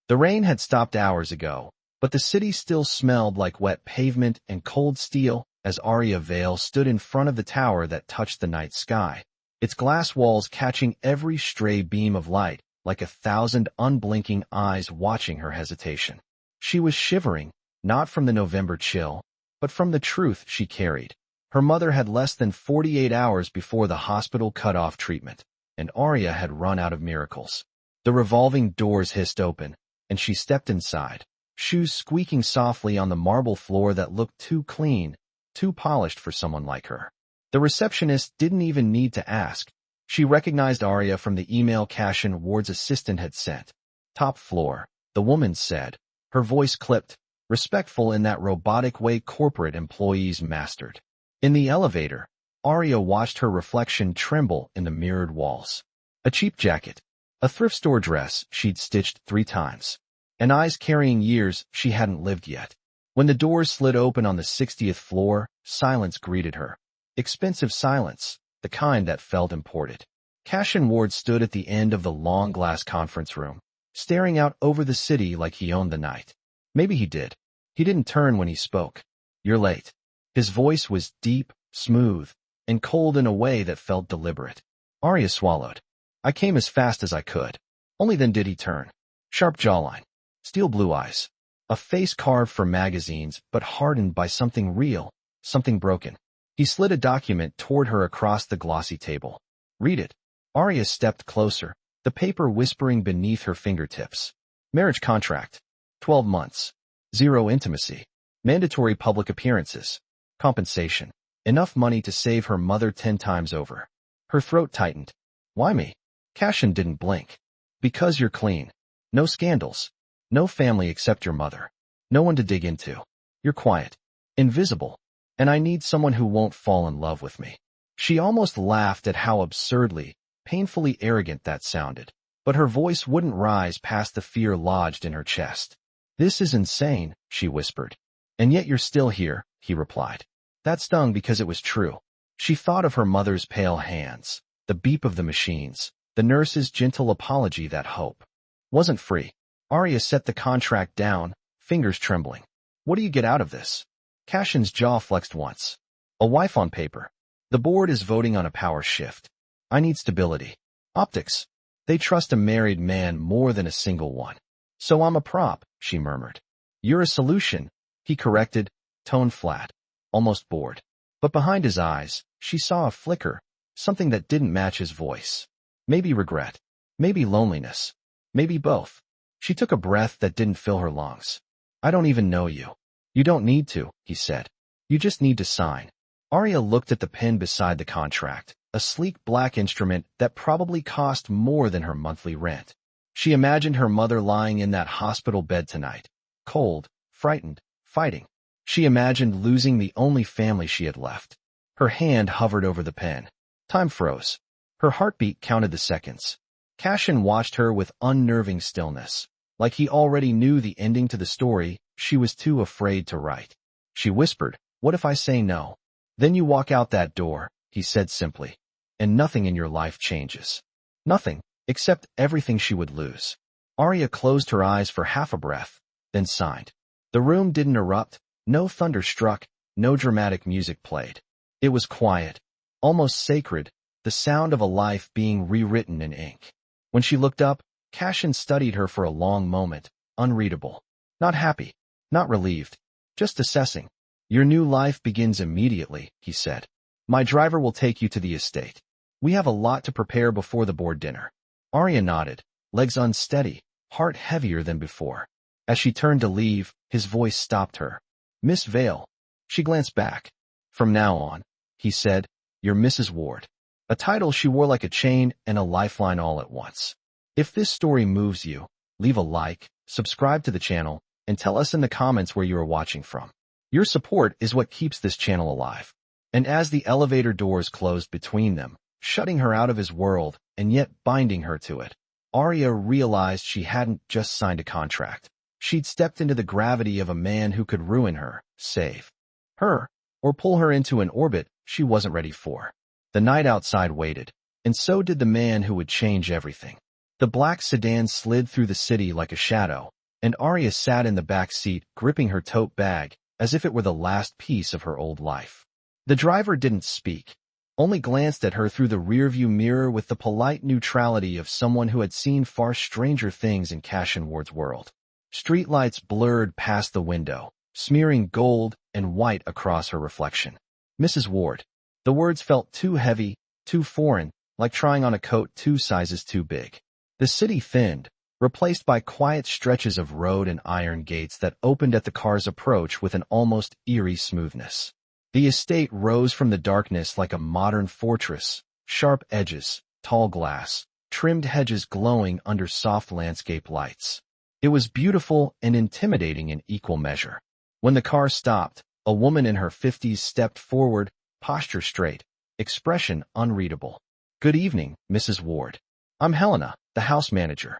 The rain had stopped hours ago, but the city still smelled like wet pavement and cold steel as Aria Vale stood in front of the tower that touched the night sky, its glass walls catching every stray beam of light like 1,000 unblinking eyes watching her hesitation. She was shivering, not from the November chill, but from the truth she carried. Her mother had less than 48 hours before the hospital cut off treatment, and Aria had run out of miracles. The revolving doors hissed open, and she stepped inside, shoes squeaking softly on the marble floor that looked too clean, too polished for someone like her. The receptionist didn't even need to ask. She recognized Aria from the email Cassian Ward's assistant had sent. Top floor, the woman said, her voice clipped, respectful in that robotic way corporate employees mastered. In the elevator, Aria watched her reflection tremble in the mirrored walls. A cheap jacket, a thrift store dress she'd stitched 3 times, and eyes carrying years she hadn't lived yet. When the doors slid open on the 60th floor, silence greeted her. Expensive silence, the kind that felt imported. Cassian Ward stood at the end of the long glass conference room, staring out over the city like he owned the night. Maybe he did. He didn't turn when he spoke. You're late. His voice was deep, smooth, and cold in a way that felt deliberate. Aria swallowed. I came as fast as I could. Only then did he turn. Sharp jawline. Steel blue eyes. A face carved for magazines but hardened by something real, something broken. He slid a document toward her across the glossy table. Read it. Aria stepped closer, the paper whispering beneath her fingertips. Marriage contract. 12 months. 0 intimacy. Mandatory public appearances. Compensation. Enough money to save her mother 10 times over. Her throat tightened. Why me? Cassian didn't blink. Because you're clean. No scandals. No family except your mother. No one to dig into. You're quiet. Invisible. And I need someone who won't fall in love with me. She almost laughed at how absurdly, painfully arrogant that sounded, but her voice wouldn't rise past the fear lodged in her chest. This is insane, she whispered. And yet you're still here, he replied. That stung because it was true. She thought of her mother's pale hands, the beep of the machines, the nurse's gentle apology that hope wasn't free. Aria set the contract down, fingers trembling. What do you get out of this? Cassian's jaw flexed once. A wife on paper. The board is voting on a power shift. I need stability. Optics. They trust a married man more than a single one. So I'm a prop, she murmured. You're a solution, he corrected, tone flat, almost bored. But behind his eyes, she saw a flicker, something that didn't match his voice. Maybe regret. Maybe loneliness. Maybe both. She took a breath that didn't fill her lungs. I don't even know you. You don't need to, he said. You just need to sign. Aria looked at the pen beside the contract, a sleek black instrument that probably cost more than her monthly rent. She imagined her mother lying in that hospital bed tonight, cold, frightened, fighting. She imagined losing the only family she had left. Her hand hovered over the pen. Time froze. Her heartbeat counted the seconds. Cassian watched her with unnerving stillness. Like he already knew the ending to the story, she was too afraid to write. She whispered, what if I say no? Then you walk out that door, he said simply. And nothing in your life changes. Nothing, except everything she would lose. Aria closed her eyes for half a breath, then signed. The room didn't erupt, no thunder struck, no dramatic music played. It was quiet, almost sacred, the sound of a life being rewritten in ink. When she looked up, Cassian studied her for a long moment, unreadable. Not happy, not relieved, just assessing. Your new life begins immediately, he said. My driver will take you to the estate. We have a lot to prepare before the board dinner. Aria nodded, legs unsteady, heart heavier than before. As she turned to leave, his voice stopped her. Miss Vale. She glanced back. From now on, he said, you're Mrs. Ward. A title she wore like a chain and a lifeline all at once. If this story moves you, leave a like, subscribe to the channel, and tell us in the comments where you are watching from. Your support is what keeps this channel alive. And as the elevator doors closed between them, shutting her out of his world and yet binding her to it, Aria realized she hadn't just signed a contract. She'd stepped into the gravity of a man who could ruin her, save her, or pull her into an orbit she wasn't ready for. The night outside waited, and so did the man who would change everything. The black sedan slid through the city like a shadow, and Aria sat in the back seat, gripping her tote bag, as if it were the last piece of her old life. The driver didn't speak, only glanced at her through the rearview mirror with the polite neutrality of someone who had seen far stranger things in Cassian Ward's world. Streetlights blurred past the window, smearing gold and white across her reflection. Mrs. Ward. The words felt too heavy, too foreign, like trying on a coat 2 sizes too big. The city thinned, replaced by quiet stretches of road and iron gates that opened at the car's approach with an almost eerie smoothness. The estate rose from the darkness like a modern fortress, sharp edges, tall glass, trimmed hedges glowing under soft landscape lights. It was beautiful and intimidating in equal measure. When the car stopped, a woman in her 50s stepped forward, posture straight, expression unreadable. "Good evening, Mrs. Ward. I'm Helena, the house manager."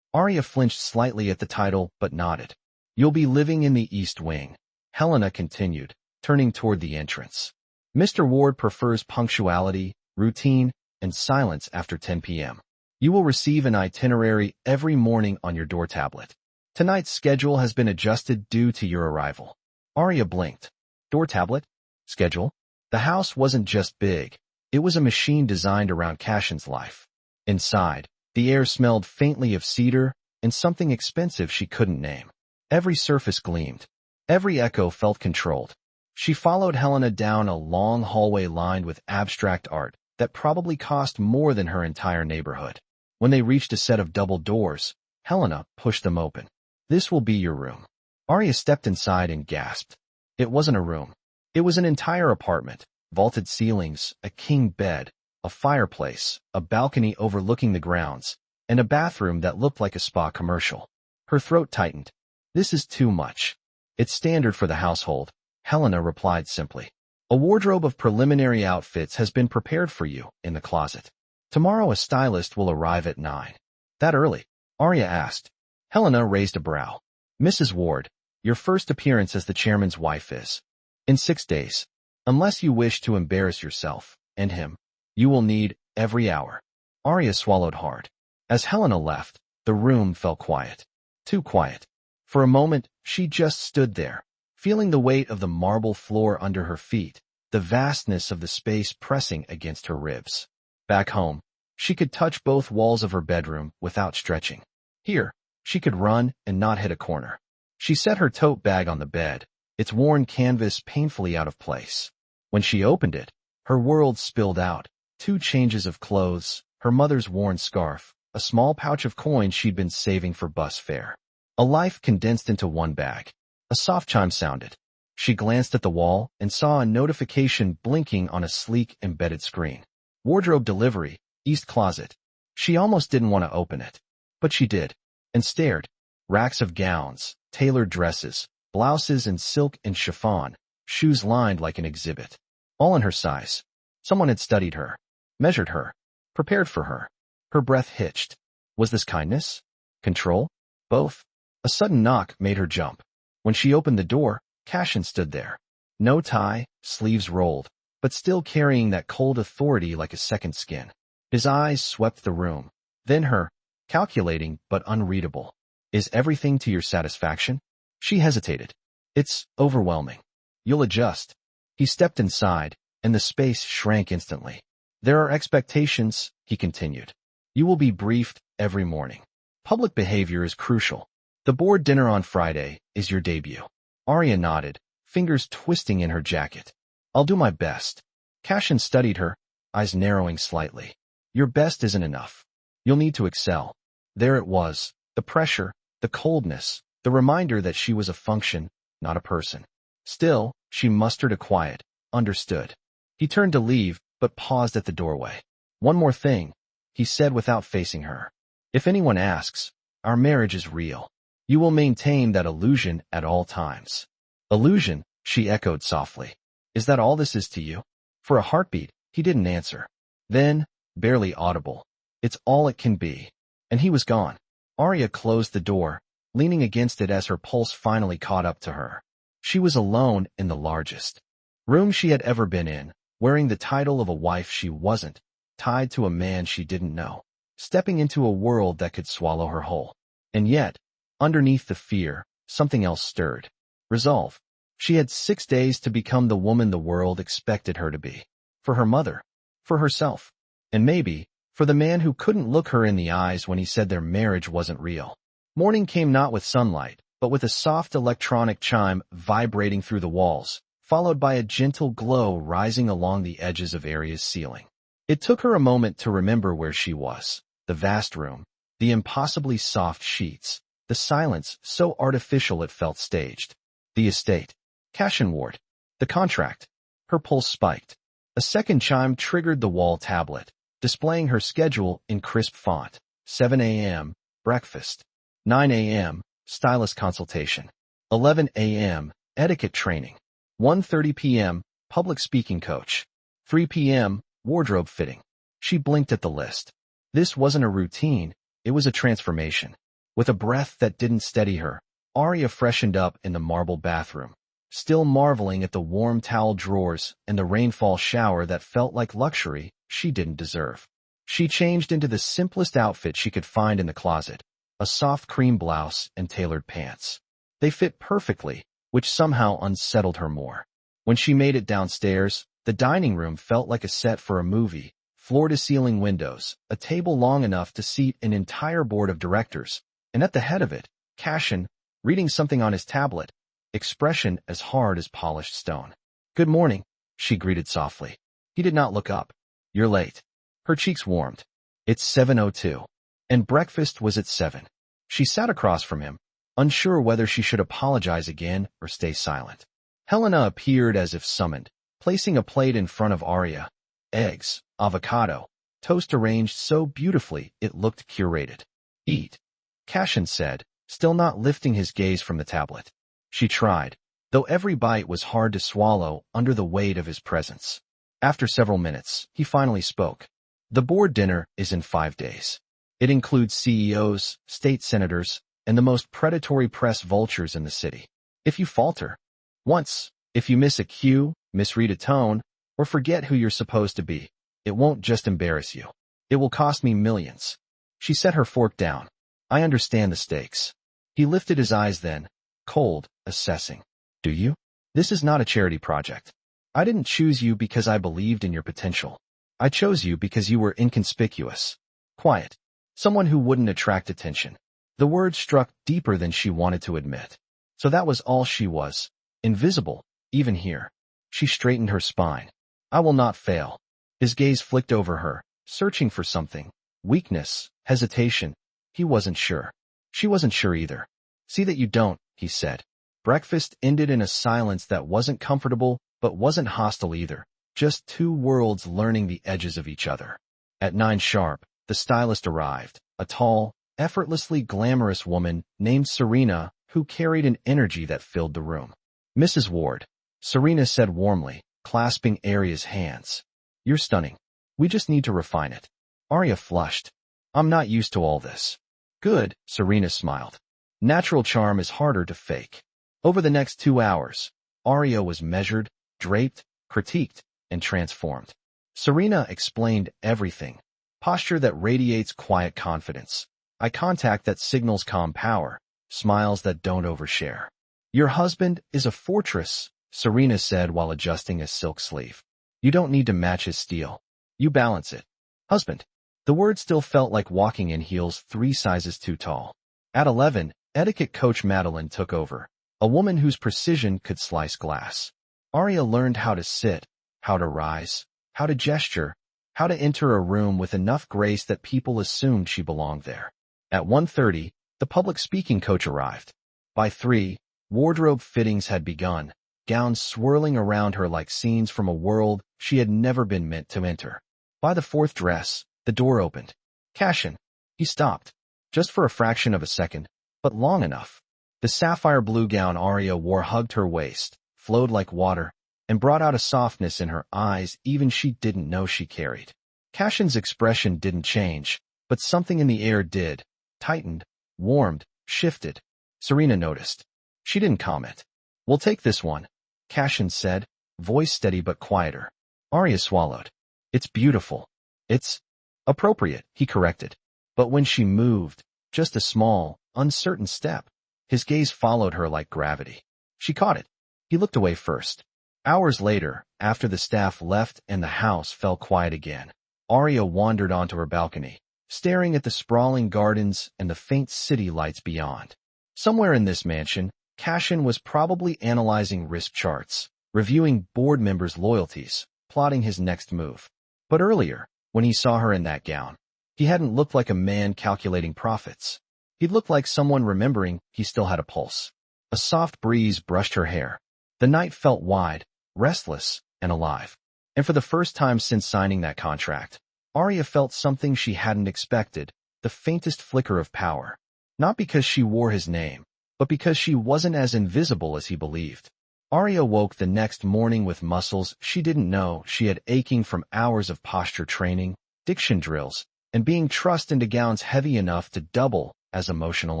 Aria flinched slightly at the title, but nodded. "You'll be living in the East Wing," Helena continued, turning toward the entrance. "Mr. Ward prefers punctuality, routine, and silence after 10 p.m. You will receive an itinerary every morning on your door tablet. Tonight's schedule has been adjusted due to your arrival." Aria blinked. Door tablet? Schedule? The house wasn't just big. It was a machine designed around Cassian's life. Inside, the air smelled faintly of cedar and something expensive she couldn't name. Every surface gleamed. Every echo felt controlled. She followed Helena down a long hallway lined with abstract art that probably cost more than her entire neighborhood. When they reached a set of double doors, Helena pushed them open. "This will be your room." Aria stepped inside and gasped. It wasn't a room. It was an entire apartment, vaulted ceilings, a king bed, a fireplace, a balcony overlooking the grounds, and a bathroom that looked like a spa commercial. Her throat tightened. "This is too much." "It's standard for the household," Helena replied simply. "A wardrobe of preliminary outfits has been prepared for you in the closet. Tomorrow a stylist will arrive at 9. "That early?" Aria asked. Helena raised a brow. "Mrs. Ward, your first appearance as the chairman's wife is in 6 days. Unless you wish to embarrass yourself and him, you will need every hour." Aria swallowed hard. As Helena left, the room fell quiet. Too quiet. For a moment, she just stood there, feeling the weight of the marble floor under her feet, the vastness of the space pressing against her ribs. Back home, she could touch both walls of her bedroom without stretching. Here, she could run and not hit a corner. She set her tote bag on the bed, its worn canvas painfully out of place. When she opened it, her world spilled out. 2 changes of clothes, her mother's worn scarf, a small pouch of coins she'd been saving for bus fare. A life condensed into one bag. A soft chime sounded. She glanced at the wall and saw a notification blinking on a sleek embedded screen. "Wardrobe delivery, East Closet." She almost didn't want to open it, but she did, and stared. Racks of gowns, tailored dresses, blouses in silk and chiffon, shoes lined like an exhibit. All in her size. Someone had studied her, measured her, prepared for her. Her breath hitched. Was this kindness? Control? Both? A sudden knock made her jump. When she opened the door, Cassian stood there. No tie, sleeves rolled, but still carrying that cold authority like a second skin. His eyes swept the room, then her, calculating but unreadable. "Is everything to your satisfaction?" She hesitated. "It's overwhelming." "You'll adjust." He stepped inside, and the space shrank instantly. "There are expectations," he continued. "You will be briefed every morning. Public behavior is crucial. The board dinner on Friday is your debut." Aria nodded, fingers twisting in her jacket. "I'll do my best." Cassian studied her, eyes narrowing slightly. "Your best isn't enough. You'll need to excel." There it was, the pressure, the coldness, the reminder that she was a function, not a person. Still, she mustered a quiet, understood. He turned to leave, but paused at the doorway. "One more thing," he said without facing her. "If anyone asks, our marriage is real. You will maintain that illusion at all times." "Illusion," she echoed softly. "Is that all this is to you?" For a heartbeat, he didn't answer. Then, barely audible, "It's all it can be." And he was gone. Aria closed the door, leaning against it as her pulse finally caught up to her. She was alone in the largest room she had ever been in, wearing the title of a wife she wasn't, tied to a man she didn't know, stepping into a world that could swallow her whole. And yet, underneath the fear, something else stirred. Resolve. She had 6 days to become the woman the world expected her to be. For her mother. For herself. And maybe, for the man who couldn't look her in the eyes when he said their marriage wasn't real. Morning came not with sunlight, but with a soft electronic chime vibrating through the walls, followed by a gentle glow rising along the edges of Aria's ceiling. It took her a moment to remember where she was. The vast room, the impossibly soft sheets, the silence so artificial it felt staged. The estate. Cassian Ward. The contract. Her pulse spiked. A second chime triggered the wall tablet, displaying her schedule in crisp font. 7 a.m., breakfast. 9 a.m., stylist consultation. 11 a.m., etiquette training. 1:30 p.m., public speaking coach. 3 p.m., wardrobe fitting. She blinked at the list. This wasn't a routine, it was a transformation. With a breath that didn't steady her, Aria freshened up in the marble bathroom, still marveling at the warm towel drawers and the rainfall shower that felt like luxury she didn't deserve. She changed into the simplest outfit she could find in the closet, a soft cream blouse and tailored pants. They fit perfectly, which somehow unsettled her more. When she made it downstairs, the dining room felt like a set for a movie, floor-to-ceiling windows, a table long enough to seat an entire board of directors, and at the head of it, Cassian, reading something on his tablet, expression as hard as polished stone. "Good morning," she greeted softly. He did not look up. "You're late." Her cheeks warmed. "It's 7:02. And breakfast was at 7. She sat across from him, unsure whether she should apologize again or stay silent. Helena appeared as if summoned, placing a plate in front of Aria. Eggs, avocado, toast arranged so beautifully it looked curated. "Eat," Cassian said, still not lifting his gaze from the tablet. She tried, though every bite was hard to swallow under the weight of his presence. After several minutes, he finally spoke. "The board dinner is in 5 days. It includes CEOs, state senators, and the most predatory press vultures in the city. If you falter once, if you miss a cue, misread a tone, or forget who you're supposed to be, it won't just embarrass you. It will cost me millions." She set her fork down. "I understand the stakes." He lifted his eyes then, cold, assessing. "Do you? This is not a charity project. I didn't choose you because I believed in your potential. I chose you because you were inconspicuous. Quiet. Someone who wouldn't attract attention." The words struck deeper than she wanted to admit. So that was all she was. Invisible, even here. She straightened her spine. "I will not fail." His gaze flicked over her, searching for something. Weakness, hesitation. He wasn't sure. She wasn't sure either. "See that you don't," he said. Breakfast ended in a silence that wasn't comfortable, but wasn't hostile either. Just two worlds learning the edges of each other. At 9 sharp, the stylist arrived, a tall, effortlessly glamorous woman named Serena who carried an energy that filled the room. "Mrs. Ward," Serena said warmly, clasping Aria's hands. "You're stunning. We just need to refine it." Aria flushed. "I'm not used to all this." "Good," Serena smiled. "Natural charm is harder to fake." Over the next 2 hours, Aria was measured, draped, critiqued, and transformed. Serena explained everything. Posture that radiates quiet confidence. Eye contact that signals calm power. Smiles that don't overshare. "Your husband is a fortress," Serena said while adjusting a silk sleeve. "You don't need to match his steel. You balance it." Husband. The word still felt like walking in heels 3 sizes too tall. At 11, etiquette coach Madeline took over, a woman whose precision could slice glass. Aria learned how to sit, how to rise, how to gesture, how to enter a room with enough grace that people assumed she belonged there. At 1:30, the public speaking coach arrived. By 3, wardrobe fittings had begun, gowns swirling around her like scenes from a world she had never been meant to enter. By the 4th dress, the door opened. "Cassian." He stopped, just for a fraction of a second, but long enough. The sapphire blue gown Aria wore hugged her waist, flowed like water, and brought out a softness in her eyes even she didn't know she carried. Cassian's expression didn't change, but something in the air did. Tightened, warmed, shifted. Serena noticed. She didn't comment. "We'll take this one," Cassian said, voice steady but quieter. Aria swallowed. "It's beautiful. It's appropriate," he corrected. But when she moved, just a small, uncertain step. His gaze followed her like gravity. She caught it. He looked away first. Hours later, after the staff left and the house fell quiet again, Aria wandered onto her balcony, staring at the sprawling gardens and the faint city lights beyond. Somewhere in this mansion, Cassian was probably analyzing risk charts, reviewing board members' loyalties, plotting his next move. But earlier, when he saw her in that gown, he hadn't looked like a man calculating profits. He'd looked like someone remembering he still had a pulse. A soft breeze brushed her hair. The night felt wide, restless, and alive. And for the first time since signing that contract, Aria felt something she hadn't expected, the faintest flicker of power. Not because she wore his name, but because she wasn't as invisible as he believed. Aria woke the next morning with muscles she didn't know she had aching from hours of posture training, diction drills, and being trussed into gowns heavy enough to double as emotional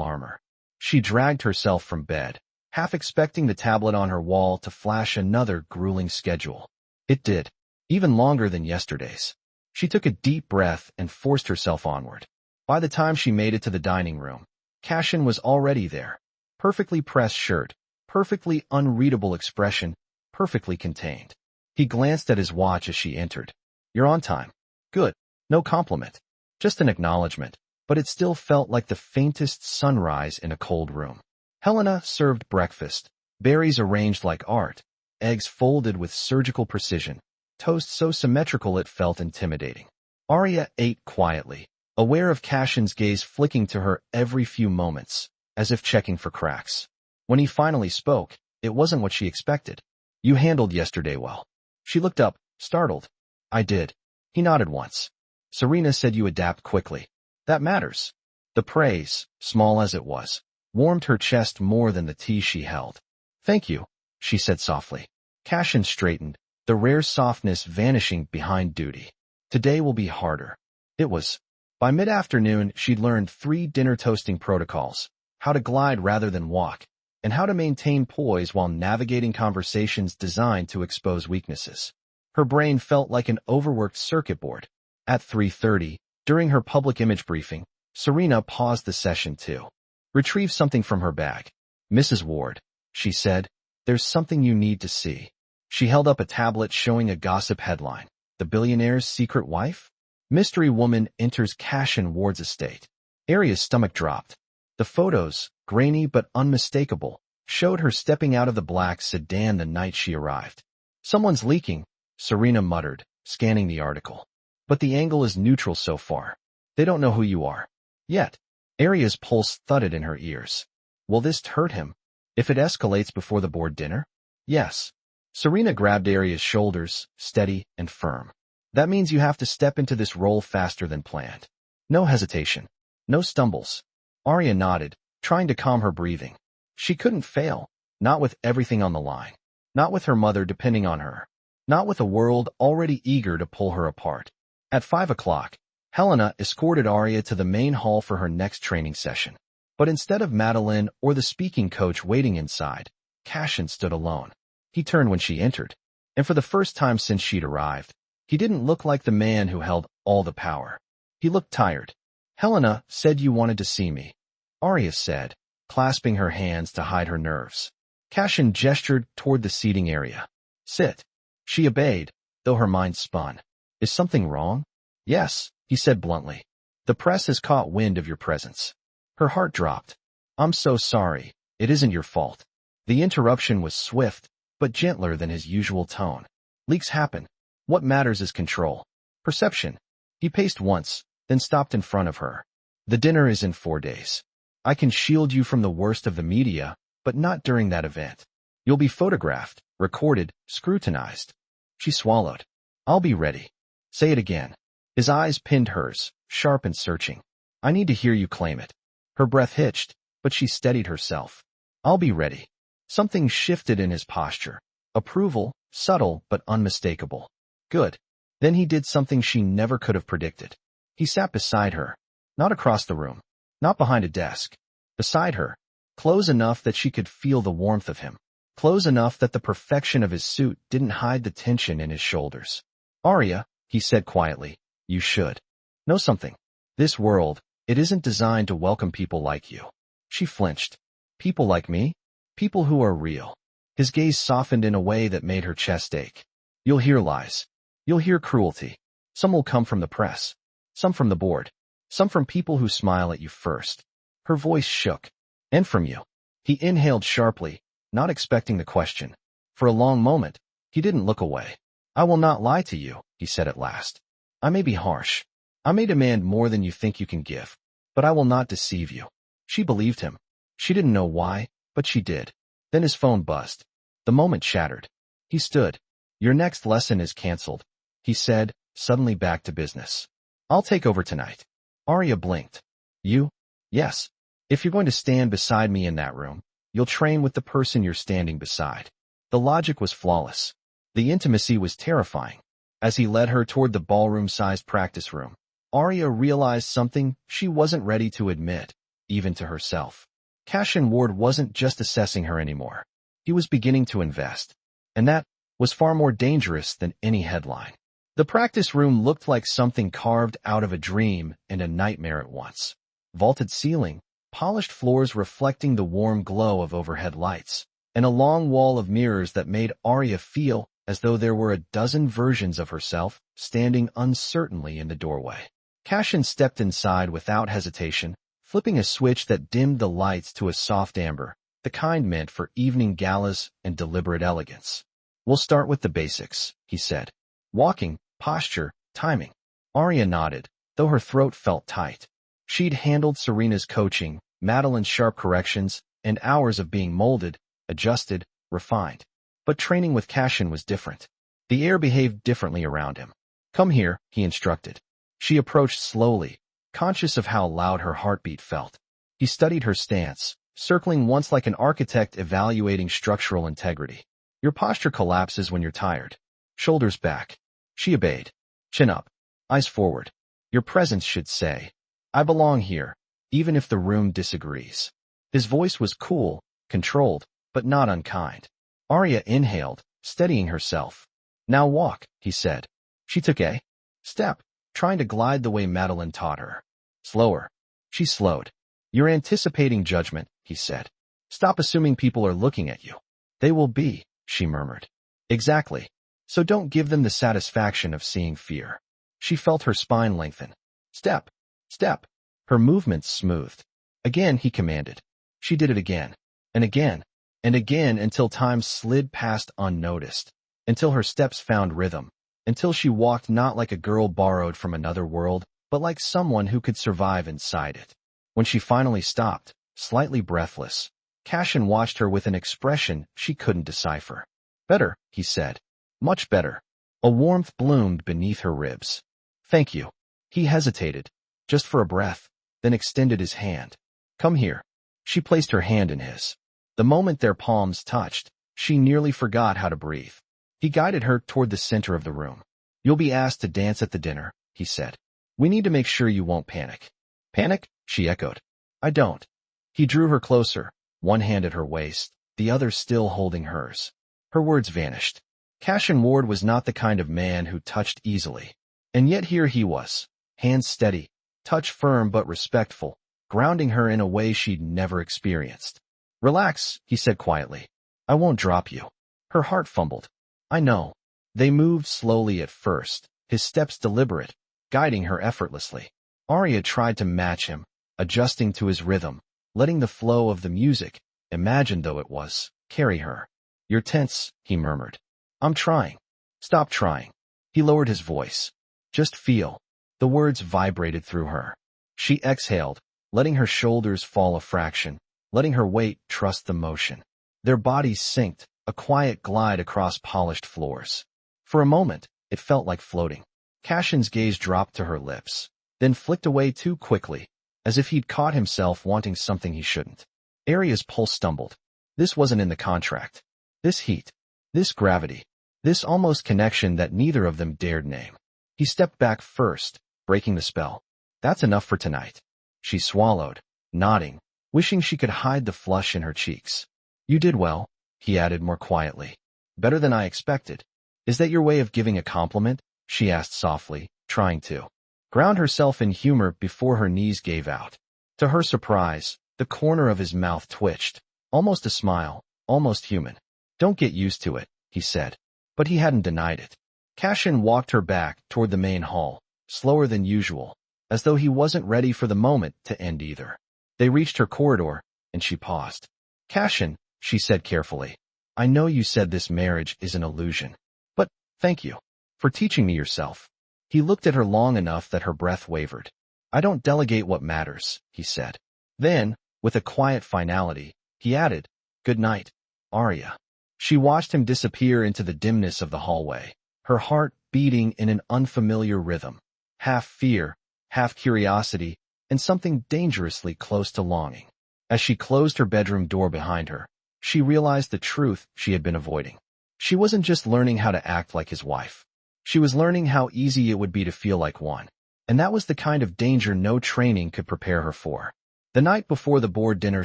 armor. She dragged herself from bed, half expecting the tablet on her wall to flash another grueling schedule. It did, even longer than yesterday's. She took a deep breath and forced herself onward. By the time she made it to the dining room, Cassian was already there. Perfectly pressed shirt, perfectly unreadable expression, perfectly contained. He glanced at his watch as she entered. "You're on time." "Good." No compliment. Just an acknowledgement, but it still felt like the faintest sunrise in a cold room. Helena served breakfast, berries arranged like art, eggs folded with surgical precision, toast so symmetrical it felt intimidating. Aria ate quietly, aware of Cassian's gaze flicking to her every few moments, as if checking for cracks. When he finally spoke, it wasn't what she expected. "You handled yesterday well." She looked up, startled. "I did." He nodded once. "Serena said you adapt quickly." "That matters." The praise, small as it was, warmed her chest more than the tea she held. "Thank you," she said softly. Cassian straightened, the rare softness vanishing behind duty. "Today will be harder." It was. By mid-afternoon, she'd learned 3 dinner toasting protocols: how to glide rather than walk, and how to maintain poise while navigating conversations designed to expose weaknesses. Her brain felt like an overworked circuit board. At 3:30, during her public image briefing, Serena paused the session to retrieve something from her bag. "Mrs. Ward," she said, "there's something you need to see." She held up a tablet showing a gossip headline: "The Billionaire's Secret Wife? Mystery Woman Enters Cassian Ward's Estate." Aria's stomach dropped. The photos, grainy but unmistakable, showed her stepping out of the black sedan the night she arrived. "Someone's leaking," Serena muttered, scanning the article. "But the angle is neutral so far. They don't know who you are. Yet." Aria's pulse thudded in her ears. Will this hurt him? If it escalates before the board dinner? Yes. Serena grabbed Aria's shoulders, steady and firm. "That means you have to step into this role faster than planned. No hesitation. No stumbles." Aria nodded, trying to calm her breathing. She couldn't fail. Not with everything on the line. Not with her mother depending on her. Not with a world already eager to pull her apart. At 5 o'clock, Helena escorted Aria to the main hall for her next training session. But instead of Madeline or the speaking coach waiting inside, Cassian stood alone. He turned when she entered, and for the first time since she'd arrived, he didn't look like the man who held all the power. He looked tired. "Helena said you wanted to see me," Aria said, clasping her hands to hide her nerves. Cassian gestured toward the seating area. "Sit." She obeyed, though her mind spun. "Is something wrong?" "Yes," he said bluntly. "The press has caught wind of your presence." Her heart dropped. "I'm so sorry. It isn't your fault." The interruption was swift, but gentler than his usual tone. "Leaks happen. What matters is control. Perception." He paced once, then stopped in front of her. "The dinner is in 4 days. I can shield you from the worst of the media, but not during that event. You'll be photographed, recorded, scrutinized." She swallowed. "I'll be ready." "Say it again." His eyes pinned hers, sharp and searching. "I need to hear you claim it." Her breath hitched, but she steadied herself. "I'll be ready." Something shifted in his posture. Approval, subtle but unmistakable. "Good." Then he did something she never could have predicted. He sat beside her. Not across the room. Not behind a desk. Beside her. Close enough that she could feel the warmth of him. Close enough that the perfection of his suit didn't hide the tension in his shoulders. "Aria," he said quietly, "you should know something. This world, it isn't designed to welcome people like you." She flinched. People like me? People who are real. His gaze softened in a way that made her chest ache. You'll hear lies. You'll hear cruelty. Some will come from the press. Some from the board. Some from people who smile at you first. Her voice shook. And from you. He inhaled sharply, not expecting the question. For a long moment, he didn't look away. I will not lie to you, he said at last. I may be harsh. I may demand more than you think you can give. But I will not deceive you. She believed him. She didn't know why, but she did. Then his phone buzzed. The moment shattered. He stood. Your next lesson is cancelled, he said, suddenly back to business. I'll take over tonight. Aria blinked. You? Yes. If you're going to stand beside me in that room, you'll train with the person you're standing beside. The logic was flawless. The intimacy was terrifying. As he led her toward the ballroom-sized practice room, Aria realized something she wasn't ready to admit, even to herself. Cassian Ward wasn't just assessing her anymore. He was beginning to invest. And that was far more dangerous than any headline. The practice room looked like something carved out of a dream and a nightmare at once. Vaulted ceiling, polished floors reflecting the warm glow of overhead lights, and a long wall of mirrors that made Aria feel as though there were a dozen versions of herself standing uncertainly in the doorway. Cassian stepped inside without hesitation, flipping a switch that dimmed the lights to a soft amber, the kind meant for evening galas and deliberate elegance. We'll start with the basics, he said. Walking, posture, timing. Aria nodded, though her throat felt tight. She'd handled Serena's coaching, Madeline's sharp corrections, and hours of being molded, adjusted, refined. But training with Cassian was different. The air behaved differently around him. Come here, he instructed. She approached slowly, conscious of how loud her heartbeat felt. He studied her stance, circling once like an architect evaluating structural integrity. Your posture collapses when you're tired. Shoulders back. She obeyed. Chin up. Eyes forward. Your presence should say, I belong here, even if the room disagrees. His voice was cool, controlled, but not unkind. Aria inhaled, steadying herself. Now walk, he said. She took a step, trying to glide the way Madeline taught her. Slower. She slowed. You're anticipating judgment, he said. Stop assuming people are looking at you. They will be, she murmured. Exactly. So don't give them the satisfaction of seeing fear. She felt her spine lengthen. Step. Step. Her movements smoothed. Again, he commanded. She did it again. And again. And again until time slid past unnoticed. Until her steps found rhythm. Until she walked not like a girl borrowed from another world, but like someone who could survive inside it. When she finally stopped, slightly breathless, Cassian watched her with an expression she couldn't decipher. Better, he said. Much better. A warmth bloomed beneath her ribs. Thank you. He hesitated, just for a breath, then extended his hand. Come here. She placed her hand in his. The moment their palms touched, she nearly forgot how to breathe. He guided her toward the center of the room. You'll be asked to dance at the dinner, he said. We need to make sure you won't panic. Panic? She echoed. I don't. He drew her closer, one hand at her waist, the other still holding hers. Her words vanished. Cassian Ward was not the kind of man who touched easily. And yet here he was, hands steady, touch firm but respectful, grounding her in a way she'd never experienced. Relax, he said quietly. I won't drop you. Her heart fumbled. I know. They moved slowly at first, his steps deliberate, guiding her effortlessly. Aria tried to match him, adjusting to his rhythm, letting the flow of the music, imagined though it was, carry her. You're tense, he murmured. I'm trying. Stop trying. He lowered his voice. Just feel. The words vibrated through her. She exhaled, letting her shoulders fall a fraction, letting her weight trust the motion. Their bodies synced, a quiet glide across polished floors. For a moment, it felt like floating. Cassian's gaze dropped to her lips, then flicked away too quickly, as if he'd caught himself wanting something he shouldn't. Aria's pulse stumbled. This wasn't in the contract. This heat. This gravity. This almost connection that neither of them dared name. He stepped back first, breaking the spell. That's enough for tonight. She swallowed, nodding, wishing she could hide the flush in her cheeks. You did well, he added more quietly. Better than I expected. Is that your way of giving a compliment? She asked softly, trying to ground herself in humor before her knees gave out. To her surprise, The corner of his mouth twitched. Almost a smile, almost human. Don't get used to it, he said. But he hadn't denied it. Cassian walked her back toward the main hall, slower than usual, as though he wasn't ready for the moment to end either. They reached her corridor, and she paused. Cassian, she said carefully, I know you said this marriage is an illusion. But, thank you for teaching me yourself. He looked at her long enough that her breath wavered. I don't delegate what matters, he said. Then, with a quiet finality, he added, Good night, Aria. She watched him disappear into the dimness of the hallway, her heart beating in an unfamiliar rhythm, half fear, half curiosity, and something dangerously close to longing. As she closed her bedroom door behind her, she realized the truth she had been avoiding. She wasn't just learning how to act like his wife. She was learning how easy it would be to feel like one. And that was the kind of danger no training could prepare her for. The night before the board dinner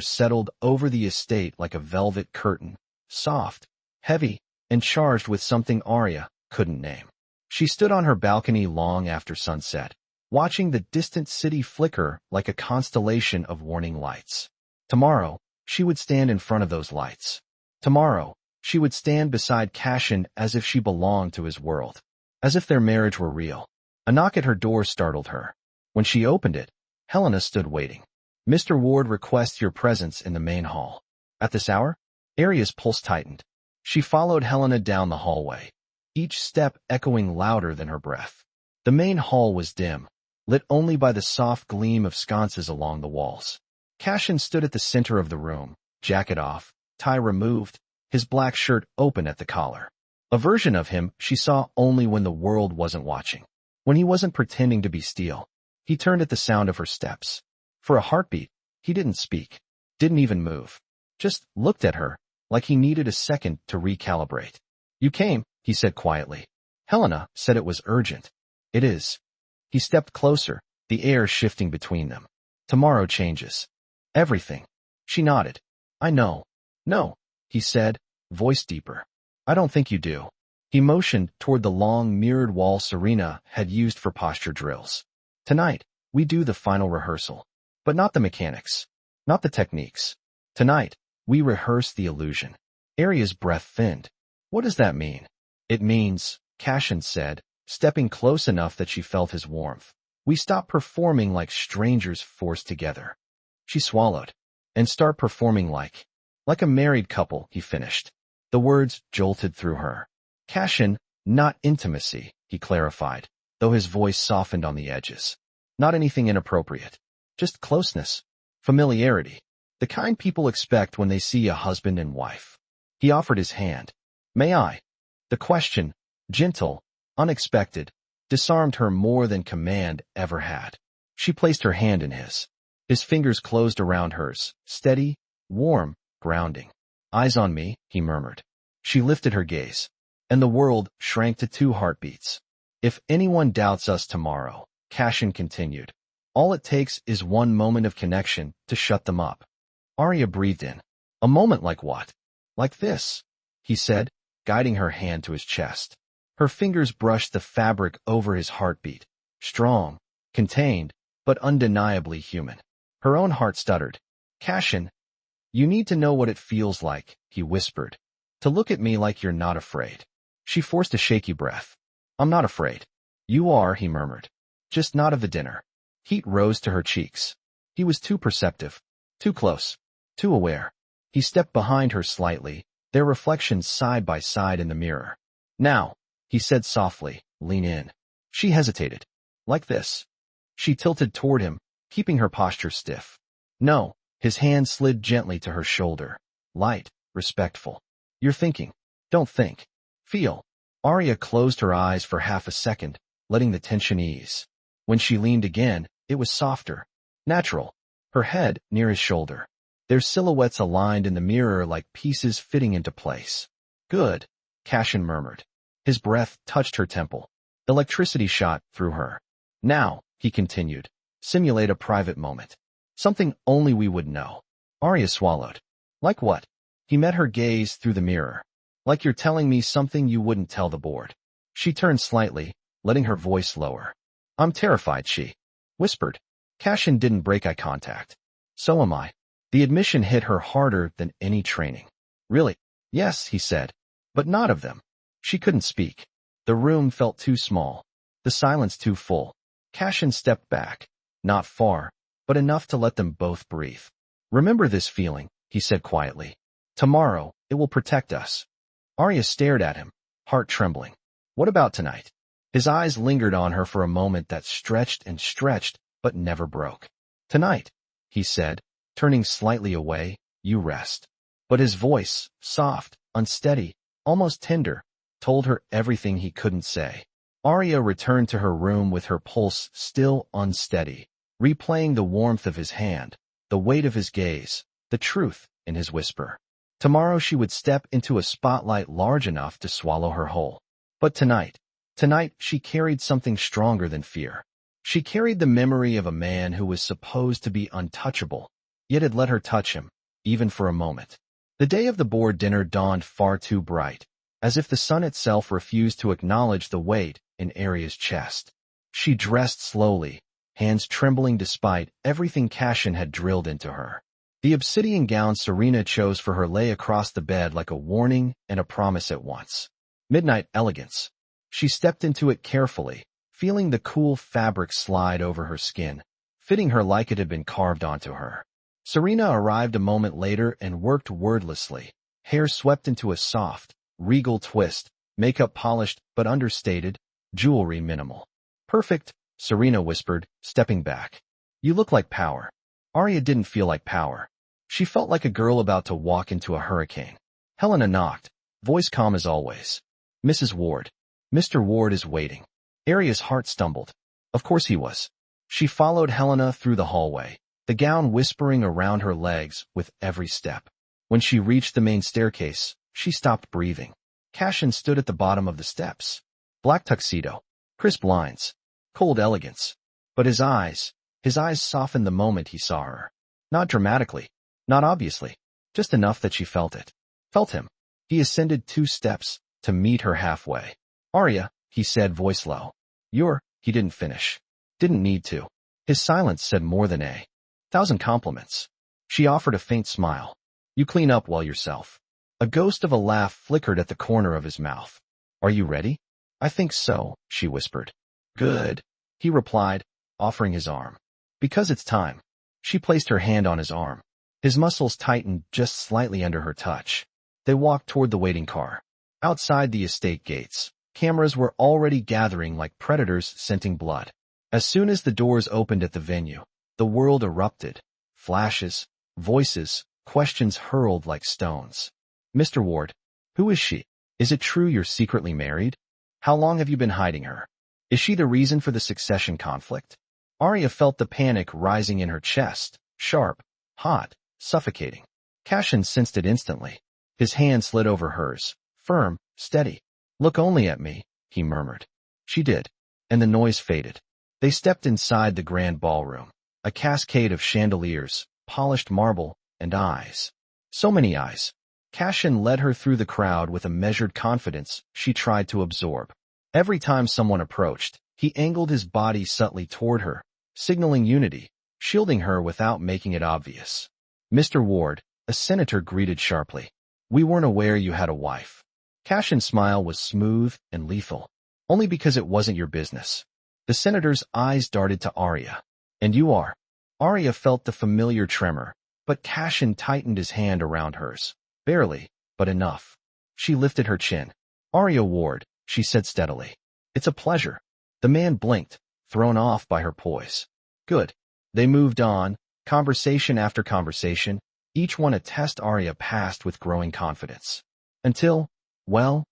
settled over the estate like a velvet curtain, soft, heavy, and charged with something Aria couldn't name. She stood on her balcony long after sunset, watching the distant city flicker like a constellation of warning lights. Tomorrow, she would stand in front of those lights. Tomorrow, she would stand beside Cassian as if she belonged to his world, as if their marriage were real. A knock at her door startled her. When she opened it, Helena stood waiting. Mr. Ward requests your presence in the main hall. At this hour? Aria's pulse tightened. She followed Helena down the hallway, each step echoing louder than her breath. The main hall was dim, lit only by the soft gleam of sconces along the walls. Cassian stood at the center of the room, jacket off, tie removed, his black shirt open at the collar. A version of him she saw only when the world wasn't watching. When he wasn't pretending to be steel. He turned at the sound of her steps. For a heartbeat, he didn't speak, didn't even move. Just looked at her, like he needed a second to recalibrate. You came, he said quietly. Helena said it was urgent. It is. He stepped closer, the air shifting between them. Tomorrow changes. Everything. She nodded. I know. No, he said, voice deeper. I don't think you do. He motioned toward the long mirrored wall Serena had used for posture drills. Tonight, we do the final rehearsal. But not the mechanics. Not the techniques. Tonight, we rehearse the illusion. Aria's breath thinned. What does that mean? It means, Cassian said, stepping close enough that she felt his warmth. We stop performing like strangers forced together. She swallowed. And start performing like a married couple, he finished. The words jolted through her. Cassian, not intimacy, he clarified, though his voice softened on the edges. Not anything inappropriate. Just closeness. Familiarity. The kind people expect when they see a husband and wife. He offered his hand. May I? The question, gentle, unexpected, disarmed her more than command ever had. She placed her hand in his. His fingers closed around hers, steady, warm, grounding. Eyes on me, he murmured. She lifted her gaze. And the world shrank to 2 heartbeats. If anyone doubts us tomorrow, Cassian continued, all it takes is one moment of connection to shut them up. Aria breathed in. A moment like what? Like this, he said, guiding her hand to his chest. Her fingers brushed the fabric over his heartbeat, strong, contained, but undeniably human. Her own heart stuttered. Cassian, you need to know what it feels like, he whispered. To look at me like you're not afraid. She forced a shaky breath. I'm not afraid. You are, he murmured. Just not of the dinner. Heat rose to her cheeks. He was too perceptive, too close, too aware. He stepped behind her slightly, their reflections side by side in the mirror. Now, he said softly, lean in. She hesitated. Like this. She tilted toward him, keeping her posture stiff. No, his hand slid gently to her shoulder. Light, respectful. You're thinking. Don't think. Feel. Aria closed her eyes for half a second, letting the tension ease. When she leaned again, it was softer, natural, her head near his shoulder. Their silhouettes aligned in the mirror like pieces fitting into place. Good, Cassian murmured. His breath touched her temple. Electricity shot through her. Now, he continued, simulate a private moment. Something only we would know. Aria swallowed. Like what? He met her gaze through the mirror. Like you're telling me something you wouldn't tell the board. She turned slightly, letting her voice lower. I'm terrified, she whispered. Cassian didn't break eye contact. So am I. The admission hit her harder than any training. Really? Yes, he said. But not of them. She couldn't speak. The room felt too small. The silence too full. Cassian stepped back. Not far, but enough to let them both breathe. Remember this feeling, he said quietly. Tomorrow, it will protect us. Aria stared at him, heart trembling. What about tonight? His eyes lingered on her for a moment that stretched and stretched, but never broke. Tonight, he said, turning slightly away, you rest. But his voice, soft, unsteady, almost tender, told her everything he couldn't say. Aria returned to her room with her pulse still unsteady, replaying the warmth of his hand, the weight of his gaze, the truth in his whisper. Tomorrow she would step into a spotlight large enough to swallow her whole. But tonight she carried something stronger than fear. She carried the memory of a man who was supposed to be untouchable, yet had let her touch him, even for a moment. The day of the board dinner dawned far too bright, as if the sun itself refused to acknowledge the weight in Aria's chest. She dressed slowly, hands trembling despite everything Cassian had drilled into her. The obsidian gown Serena chose for her lay across the bed like a warning and a promise at once. Midnight elegance. She stepped into it carefully, feeling the cool fabric slide over her skin, fitting her like it had been carved onto her. Serena arrived a moment later and worked wordlessly, hair swept into a soft, regal twist, makeup polished but understated, jewelry minimal. Perfect, Serena whispered, stepping back. You look like power. Aria didn't feel like power. She felt like a girl about to walk into a hurricane. Helena knocked, voice calm as always. Mrs. Ward. Mr. Ward is waiting. Aria's heart stumbled. Of course he was. She followed Helena through the hallway, the gown whispering around her legs with every step. When she reached the main staircase, she stopped breathing. Cassian stood at the bottom of the steps. Black tuxedo, crisp lines, cold elegance. But his eyes softened the moment he saw her. Not dramatically, not obviously, just enough that she felt it. Felt him. He ascended 2 steps to meet her halfway. Aria, he said, voice low. He didn't finish. Didn't need to. His silence said more than 1,000 compliments. She offered a faint smile. You clean up well yourself. A ghost of a laugh flickered at the corner of his mouth. Are you ready? I think so, she whispered. Good, he replied, offering his arm. Because it's time. She placed her hand on his arm. His muscles tightened just slightly under her touch. They walked toward the waiting car. Outside the estate gates, cameras were already gathering like predators scenting blood. As soon as the doors opened at the venue, the world erupted. Flashes, voices, questions hurled like stones. Mr. Ward, who is she? Is it true you're secretly married? How long have you been hiding her? Is she the reason for the succession conflict? Aria felt the panic rising in her chest, sharp, hot, suffocating. Cassian sensed it instantly. His hand slid over hers, firm, steady. Look only at me, he murmured. She did, and the noise faded. They stepped inside the grand ballroom, a cascade of chandeliers, polished marble, and eyes. So many eyes. Cassian led her through the crowd with a measured confidence she tried to absorb. Every time someone approached, he angled his body subtly toward her, signaling unity, shielding her without making it obvious. Mr. Ward, a senator greeted sharply. We weren't aware you had a wife. Cassian's smile was smooth and lethal. Only because it wasn't your business. The senator's eyes darted to Aria. And you are. Aria felt the familiar tremor, but Cassian tightened his hand around hers. Barely, but enough. She lifted her chin. Aria Ward, she said steadily. It's a pleasure. The man blinked, thrown off by her poise. Good. They moved on, conversation after conversation, each one a test Aria passed with growing confidence. Until, well,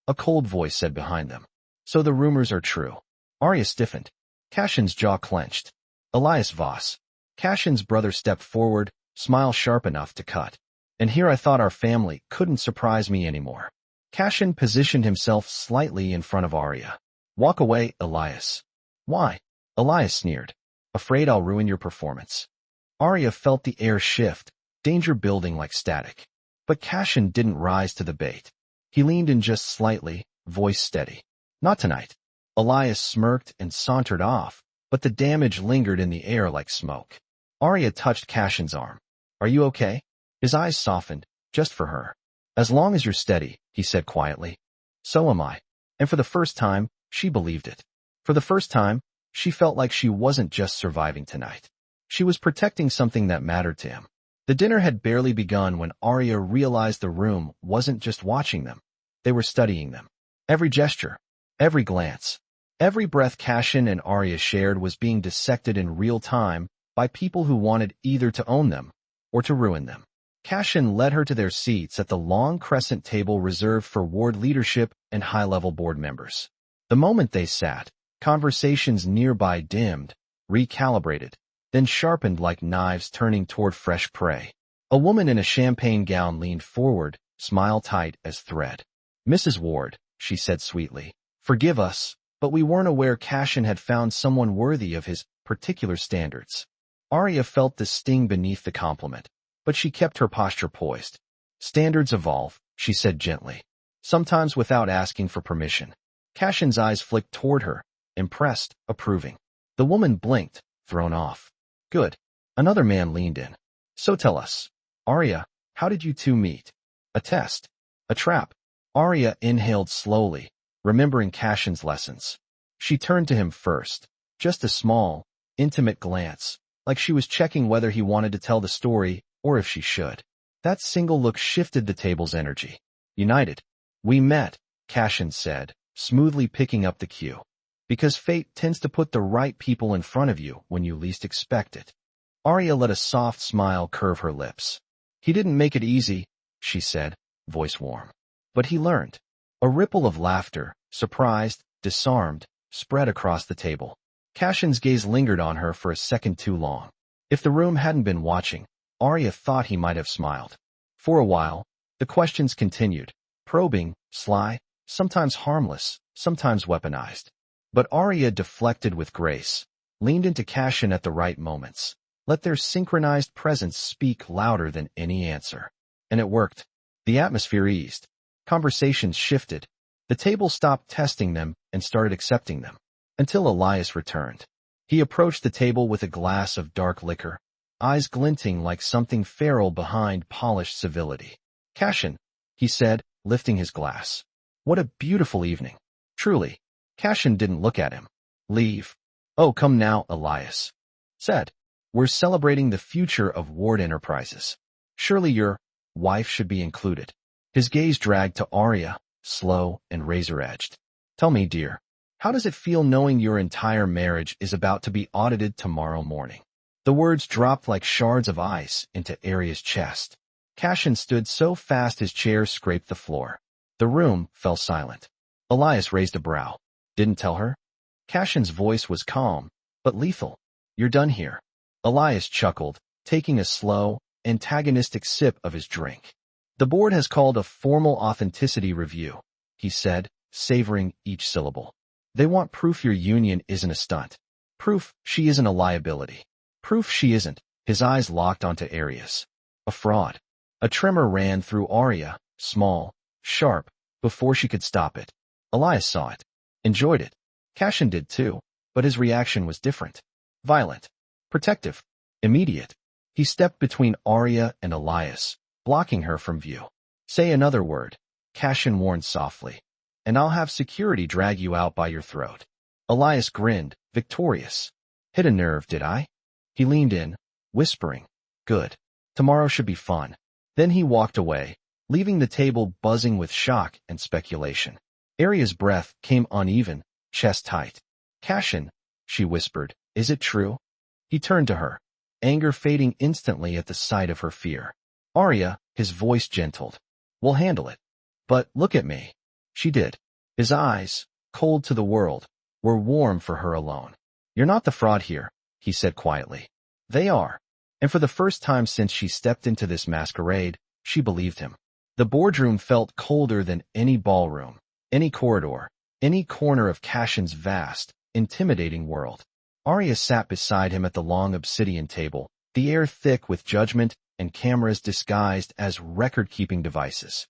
a cold voice said behind them. So the rumors are true. Aria stiffened. Cassian's jaw clenched. Elias Voss. Cassian's brother stepped forward, smile sharp enough to cut. And here I thought our family couldn't surprise me anymore. Cassian positioned himself slightly in front of Aria. Walk away, Elias. Why? Elias sneered. Afraid I'll ruin your performance. Aria felt the air shift, danger building like static. But Cassian didn't rise to the bait. He leaned in just slightly, voice steady. Not tonight. Elias smirked and sauntered off, but the damage lingered in the air like smoke. Aria touched Cassian's arm. Are you okay? His eyes softened, just for her. As long as you're steady, he said quietly. So am I. And for the first time, she believed it. For the first time, she felt like she wasn't just surviving tonight. She was protecting something that mattered to him. The dinner had barely begun when Aria realized the room wasn't just watching them. They were studying them. Every gesture, every glance, every breath Cassian and Aria shared was being dissected in real time by people who wanted either to own them or to ruin them. Cassian led her to their seats at the long crescent table reserved for ward leadership and high-level board members. The moment they sat, conversations nearby dimmed, recalibrated, then sharpened like knives turning toward fresh prey. A woman in a champagne gown leaned forward, smile tight as thread. Mrs. Ward, she said sweetly, forgive us, but we weren't aware Cassian had found someone worthy of his particular standards. Aria felt the sting beneath the compliment, but she kept her posture poised. Standards evolve, she said gently, sometimes without asking for permission. Cassian's eyes flicked toward her, impressed, approving. The woman blinked, thrown off. Good. Another man leaned in. So tell us, Aria, how did you two meet? A test. A trap. Aria inhaled slowly, remembering Cassian's lessons. She turned to him first, just a small, intimate glance, like she was checking whether he wanted to tell the story or if she should. That single look shifted the table's energy. United. We met, Cassian said, smoothly picking up the cue. Because fate tends to put the right people in front of you when you least expect it. Aria let a soft smile curve her lips. He didn't make it easy, she said, voice warm. But he learned. A ripple of laughter, surprised, disarmed, spread across the table. Cassian's gaze lingered on her for a second too long. If the room hadn't been watching, Aria thought he might have smiled. For a while, the questions continued, probing, sly, sometimes harmless, sometimes weaponized. But Aria deflected with grace, leaned into Cassian at the right moments, let their synchronized presence speak louder than any answer. And it worked. The atmosphere eased. Conversations shifted. The table stopped testing them and started accepting them. Until Elias returned. He approached the table with a glass of dark liquor, eyes glinting like something feral behind polished civility. Cassian, he said, lifting his glass. What a beautiful evening. Truly. Cassian didn't look at him. Leave. Oh, come now, Elias said. We're celebrating the future of Ward Enterprises. Surely your wife should be included. His gaze dragged to Aria, slow and razor-edged. Tell me, dear, how does it feel knowing your entire marriage is about to be audited tomorrow morning? The words dropped like shards of ice into Aria's chest. Cassian stood so fast his chair scraped the floor. The room fell silent. Elias raised a brow. Didn't tell her? Cassian's voice was calm, but lethal. You're done here. Elias chuckled, taking a slow, antagonistic sip of his drink. The board has called a formal authenticity review, he said, savoring each syllable. They want proof your union isn't a stunt. Proof she isn't a liability. Proof she isn't. His eyes locked onto Arias. A fraud. A tremor ran through Aria, small, sharp, before she could stop it. Elias saw it. Enjoyed it. Cassian did too, but his reaction was different. Violent. Protective. Immediate. He stepped between Aria and Elias, blocking her from view. Say another word, Cassian warned softly, and I'll have security drag you out by your throat. Elias grinned, victorious. Hit a nerve, did I? He leaned in, whispering, good. Tomorrow should be fun. Then he walked away, leaving the table buzzing with shock and speculation. Aria's breath came uneven, chest tight. Cassian, she whispered, is it true? He turned to her, anger fading instantly at the sight of her fear. Aria, his voice gentled. We'll handle it. But look at me. She did. His eyes, cold to the world, were warm for her alone. You're not the fraud here, he said quietly. They are. And for the first time since she stepped into this masquerade, she believed him. The boardroom felt colder than any ballroom, any corridor, any corner of Cassian's vast, intimidating world. Aria sat beside him at the long obsidian table, the air thick with judgment and cameras disguised as record-keeping devices.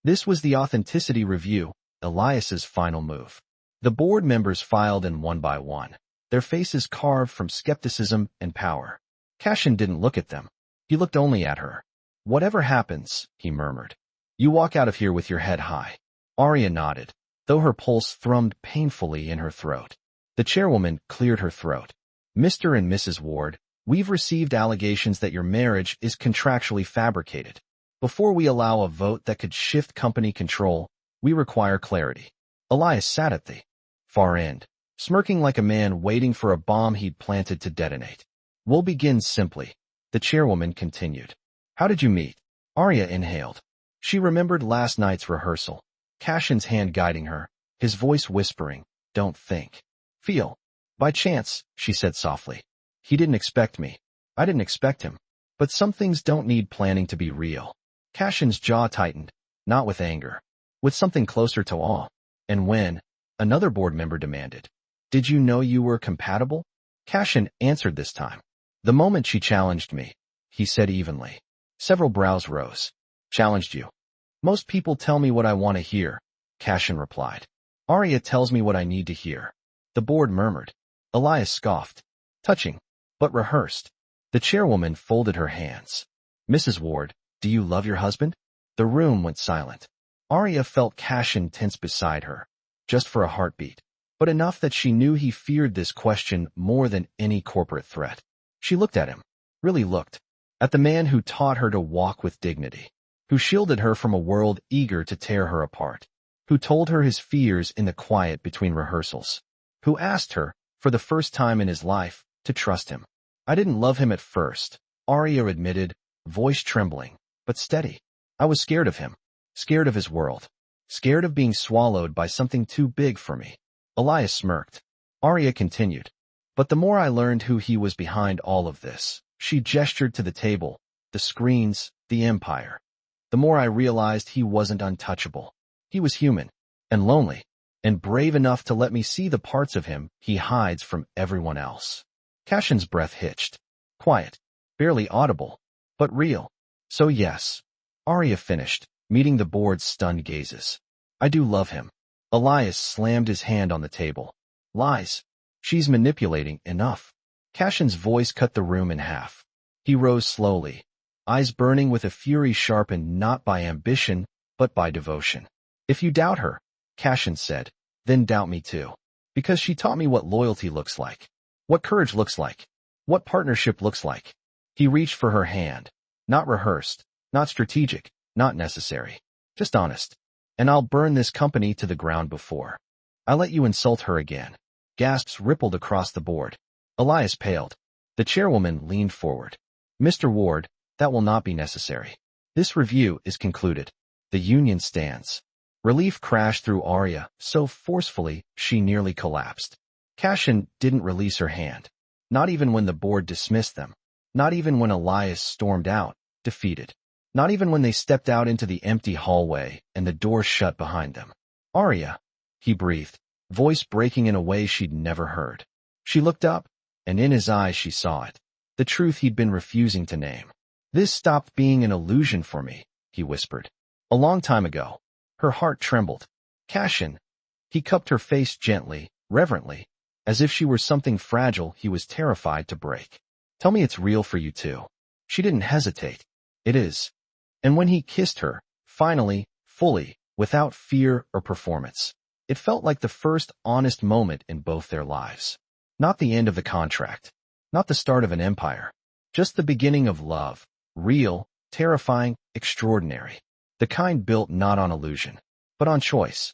This was the authenticity review, Elias's final move. The board members filed in one by one, their faces carved from skepticism and power. Cassian didn't look at them. He looked only at her. Whatever happens, he murmured. You walk out of here with your head high. Aria nodded, though her pulse thrummed painfully in her throat. The chairwoman cleared her throat. Mr. and Mrs. Ward, we've received allegations that your marriage is contractually fabricated. Before we allow a vote that could shift company control, we require clarity. Elias sat at the far end, smirking like a man waiting for a bomb he'd planted to detonate. We'll begin simply, the chairwoman continued. How did you meet? Aria inhaled. She remembered last night's rehearsal. Cassian's hand guiding her, his voice whispering, don't think. Feel. By chance, she said softly. He didn't expect me. I didn't expect him. But some things don't need planning to be real. Cassian's jaw tightened, not with anger, with something closer to awe. And when? Another board member demanded. Did you know you were compatible? Cassian answered this time. The moment she challenged me, he said evenly. Several brows rose. Challenged you. Most people tell me what I want to hear, Cassian replied. Aria tells me what I need to hear. The board murmured. Elias scoffed. Touching, but rehearsed. The chairwoman folded her hands. Mrs. Ward, do you love your husband? The room went silent. Aria felt Cassian tense beside her, just for a heartbeat, but enough that she knew he feared this question more than any corporate threat. She looked at him, really looked, at the man who taught her to walk with dignity, who shielded her from a world eager to tear her apart, who told her his fears in the quiet between rehearsals, who asked her, for the first time in his life, to trust him. I didn't love him at first, Aria admitted, voice trembling, but steady. I was scared of him, scared of his world, scared of being swallowed by something too big for me. Elias smirked. Aria continued. But the more I learned who he was behind all of this, she gestured to the table, the screens, the empire. The more I realized he wasn't untouchable. He was human, and lonely, and brave enough to let me see the parts of him he hides from everyone else. Cassian's breath hitched. Quiet, barely audible, but real. So yes, Aria finished, meeting the board's stunned gazes. I do love him. Elias slammed his hand on the table. Lies. She's manipulating enough. Cassian's voice cut the room in half. He rose slowly, eyes burning with a fury sharpened not by ambition, but by devotion. If you doubt her, Cassian said, then doubt me too. Because she taught me what loyalty looks like, what courage looks like, what partnership looks like. He reached for her hand. Not rehearsed, not strategic, not necessary. Just honest. And I'll burn this company to the ground before I let you insult her again. Gasps rippled across the board. Elias paled. The chairwoman leaned forward. Mr. Ward, that will not be necessary. This review is concluded. The union stands. Relief crashed through Aria so forcefully she nearly collapsed. Cassian didn't release her hand. Not even when the board dismissed them. Not even when Elias stormed out, defeated. Not even when they stepped out into the empty hallway and the door shut behind them. Aria, he breathed, voice breaking in a way she'd never heard. She looked up, and in his eyes she saw it. The truth he'd been refusing to name. This stopped being an illusion for me, he whispered. A long time ago. Her heart trembled. Cassian. He cupped her face gently, reverently, as if she were something fragile he was terrified to break. Tell me it's real for you too. She didn't hesitate. It is. And when he kissed her, finally, fully, without fear or performance, it felt like the first honest moment in both their lives. Not the end of the contract. Not the start of an empire. Just the beginning of love. Real, terrifying, extraordinary. The kind built not on illusion, but on choice.